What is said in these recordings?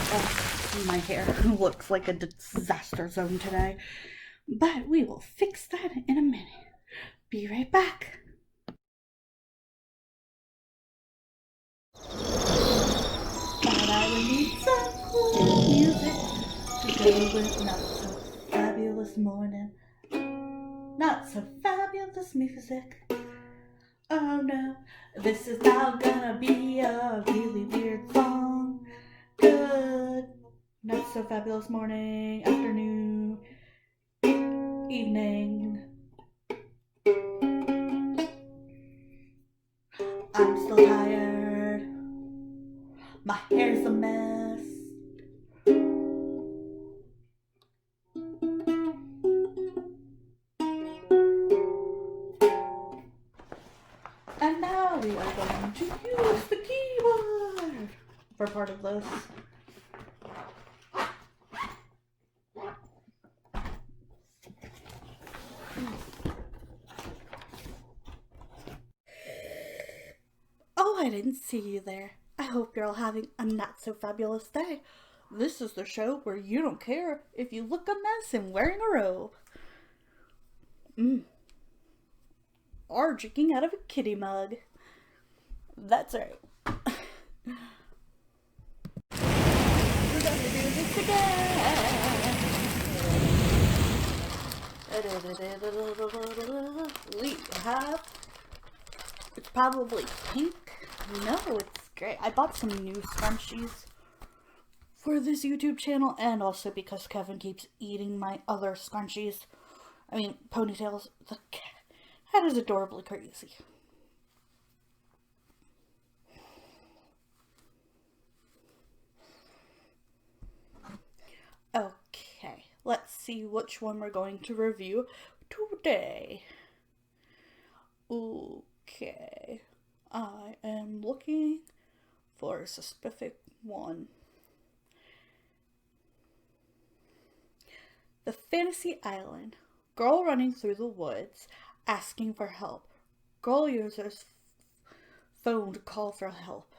Oh, my hair looks like a disaster zone today. But we will fix that in a minute. Be right back. Thought I would need some cool music to go with not so fabulous morning. Not so fabulous music. Oh no, this is now gonna be a really weird song. Good, not so fabulous morning, afternoon, evening. I'm still tired. My hair's a mess. And now we are going to use the keyboard for part of this. Oh, I didn't see you there. I hope you're all having a not so fabulous day. This is the show where you don't care if you look a mess and wearing a robe. Or drinking out of a kitty mug. That's right. We're gonna do this again. We have, it's probably pink. No, it's great. I bought some new scrunchies for this YouTube channel, and also because Kevin keeps eating my other scrunchies. I mean, ponytails. The cat is adorably crazy. Okay, let's see which one we're going to review today. Okay, I am looking for a specific one. The Fantasy Island. Girl running through the woods, asking for help. Girl uses phone to call for help.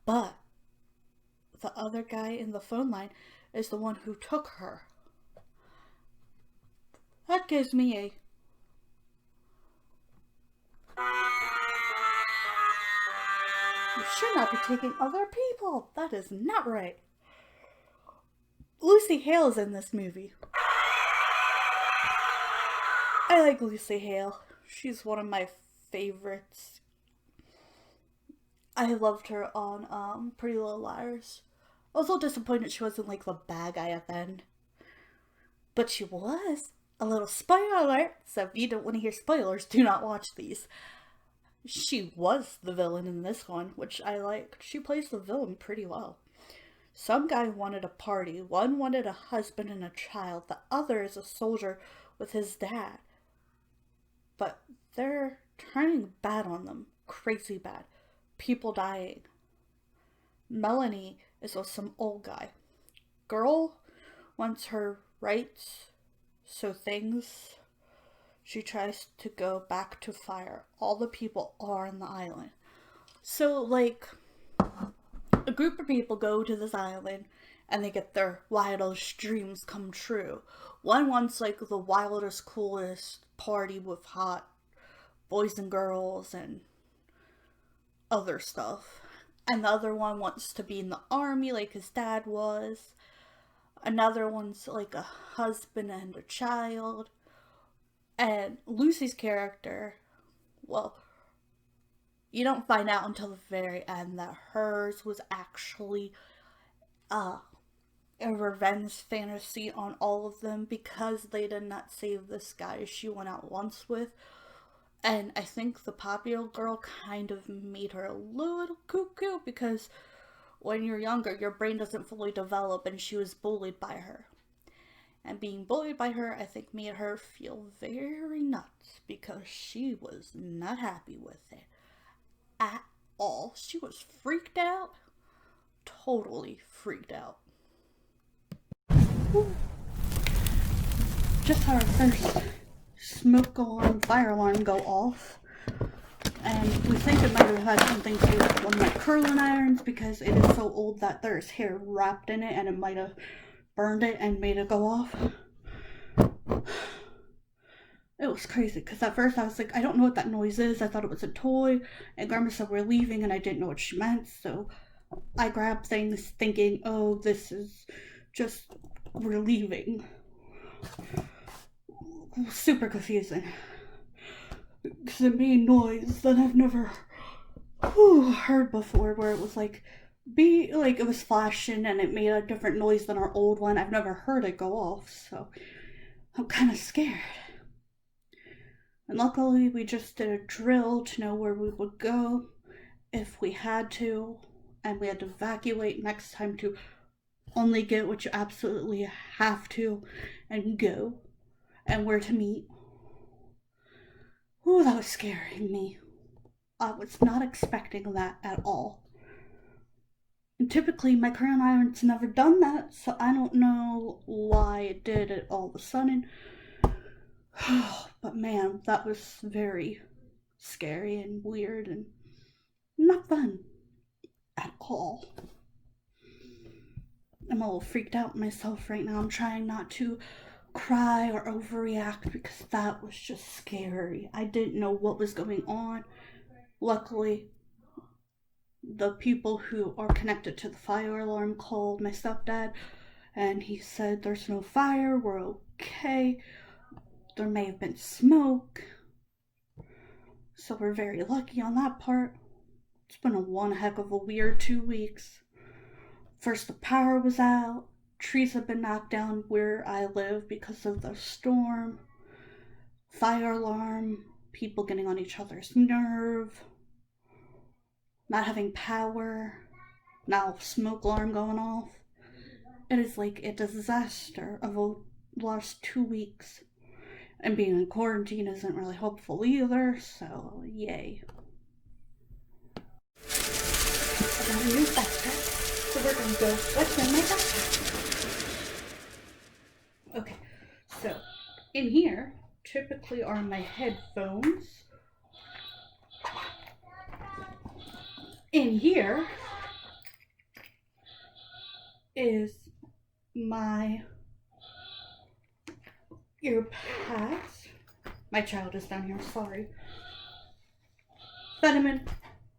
But the other guy in the phone line is the one who took her. That gives me a... You should not be taking other people. That is not right. Lucy Hale is in this movie. I like Lucy Hale. She's one of my favorites. I loved her on Pretty Little Liars. I was a little disappointed she wasn't like the bad guy at the end. But she was. A little spoiler alert. So if you don't want to hear spoilers, do not watch these. She was the villain in this one, which I liked. She plays the villain pretty well. Some guy wanted a party. One wanted a husband and a child. The other is a soldier with his dad. But they're turning bad on them. Crazy bad. People dying. Melanie is with some old guy. Girl wants her rights, so she tries to go back to fire. All the people are on the island. So, like, a group of people go to this island and they get their wildest dreams come true. One wants, like, the wildest, coolest party with hot boys and girls and other stuff. And the other one wants to be in the army like his dad was. Another one's like a husband and a child. And Lucy's character, well, you don't find out until the very end that hers was actually a revenge fantasy on all of them because they did not save this guy she went out once with. And I think the popular girl kind of made her a little cuckoo because when you're younger, your brain doesn't fully develop, and she was bullied by her. And being bullied by her, I think, made her feel very nuts because she was not happy with it at all. She was freaked out. Totally freaked out. Ooh. Just had our first smoke alarm, fire alarm go off. And we think it might have had something to do with one of my curling irons because it is so old that there's hair wrapped in it and it might have burned it and made it go off. It was crazy because at first I was like, I don't know what that noise is. I thought it was a toy. And Grandma said we're leaving and I didn't know what she meant. So I grabbed things thinking, oh, this is just, we're leaving. Super confusing. Because it made noise that I've never heard before, where it was like, it was flashing and it made a different noise than our old one. I've never heard it go off, so I'm kind of scared. And luckily we just did a drill to know where we would go if we had to, and we had to evacuate next time to only get what you absolutely have to and go, and where to meet. Ooh, that was scaring me. I was not expecting that at all. And typically my curling iron's never done that, so I don't know why it did it all of a sudden. But man, that was very scary and weird and not fun at all. I'm a little freaked out myself right now. I'm trying not to cry or overreact because that was just scary. I didn't know what was going on. Luckily, the people who are connected to the fire alarm called my stepdad and he said there's no fire, we're okay. There may have been smoke, so we're very lucky on that part. It's been one heck of a weird 2 weeks. First the power was out, trees have been knocked down where I live because of the storm, fire alarm, people getting on each other's nerve, not having power, now smoke alarm going off. It is like a disaster of the last 2 weeks. And being in quarantine isn't really helpful either, so yay. I got a new backpack, so we're gonna go what's in my backpack. Okay, so in here typically are my headphones. In here is my earpads. My child is down here, sorry. Fenneman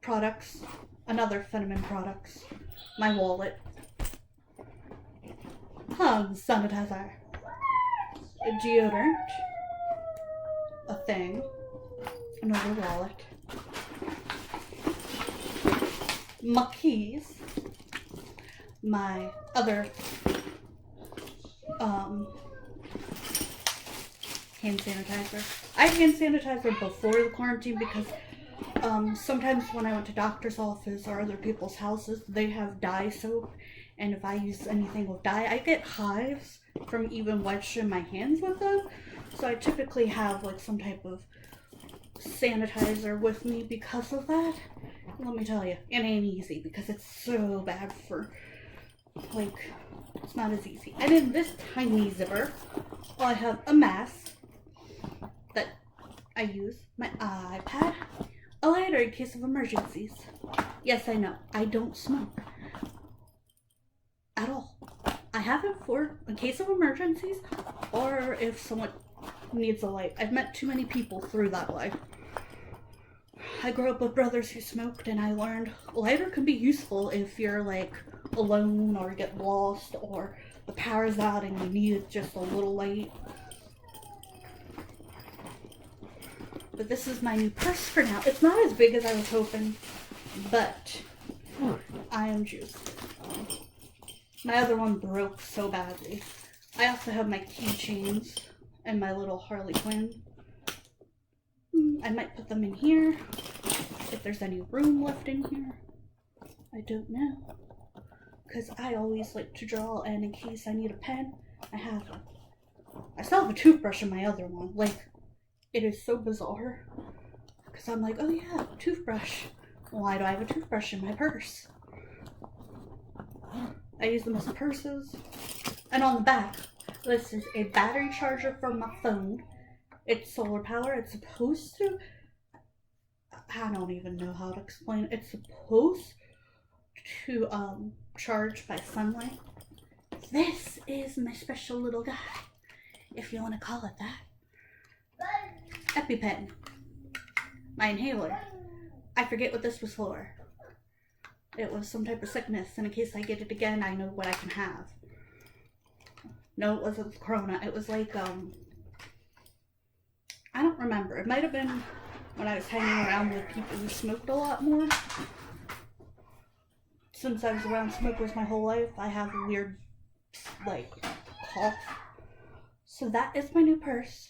products, another Fenneman products, my wallet, hand sanitizer, a deodorant, a thing, another wallet, my keys, my other hand sanitizer. I had hand sanitizer before the quarantine because sometimes when I went to doctor's office or other people's houses, they have dye soap, and if I use anything with dye, I get hives from even washing my hands with them. So I typically have like some type of sanitizer with me because of that. And let me tell you, it ain't easy because it's so bad for, like, it's not as easy. And in this tiny zipper, I have a mask that I use, my iPad, a lighter in case of emergencies. Yes, I know, I don't smoke at all. I have it for in case of emergencies or if someone needs a light. I've met too many people through that life. I grew up with brothers who smoked, and I learned a lighter can be useful if you're like alone or get lost or the power's out and you need just a little light. But this is my new purse for now. It's not as big as I was hoping, but I am juiced. My other one broke so badly. I also have my keychains and my little Harley Quinn. I might put them in here if there's any room left in here. I don't know, because I always like to draw, and in case I need a pen, I have one. I still have a toothbrush in my other one. Like, it is so bizarre, because I'm like, oh yeah, toothbrush. Why do I have a toothbrush in my purse? I use them as purses. And on the back, this is a battery charger for my phone. It's solar power. It's supposed to. I don't even know how to explain it. It's supposed to charge by sunlight. This is my special little guy, if you want to call it that. EpiPen. My inhaler. I forget what this was for. It was some type of sickness, and in case I get it again, I know what I can have. No, it wasn't Corona. It was like, I don't remember. It might have been when I was hanging around with people who smoked a lot more. Since I was around smokers my whole life, I have a weird, like, cough. So that is my new purse.